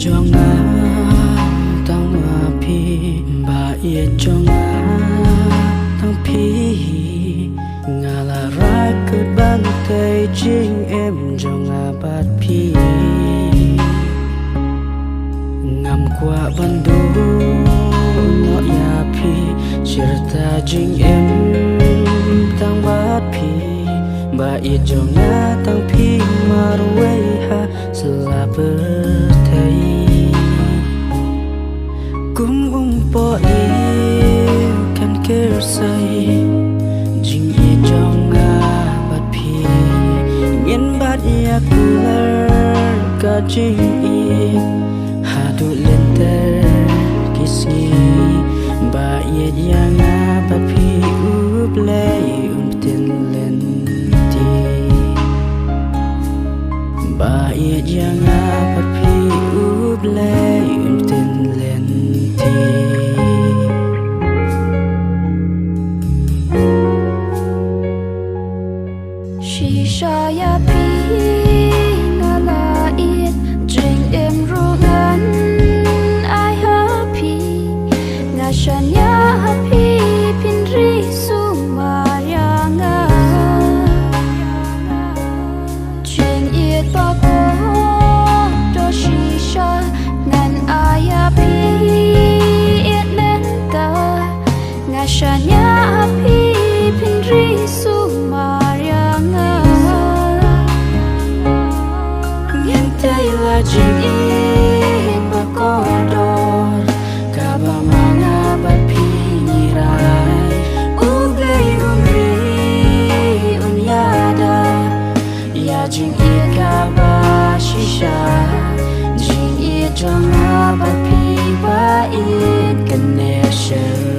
jonga tang api ba ye jonga tang pi ngala ra cứ ban tay chính em jonga bát pi ngam qua ban do no ya pi cerita jing em tang bát pi ba ye jonga tang pi marwe ha selaber kum po kan kersai jing ye jonga bat pi ngien bat ya kular ka jing ye hadu lenter kisni ba ye yanga bat pi uplay tin lenti ba ye yanga bat pi uplay tin Shisha ya pi ngala it jing em rugan ai happy ngashan ya happy pinri sumayanga jing it pa ko do shisha ngan aya pi it lenta ngashan ya happy pinri jing in bakodor kaba mga bat piniray uglay umri unyada ya jing in kaba shisha jing in jonga bat pi ba in connection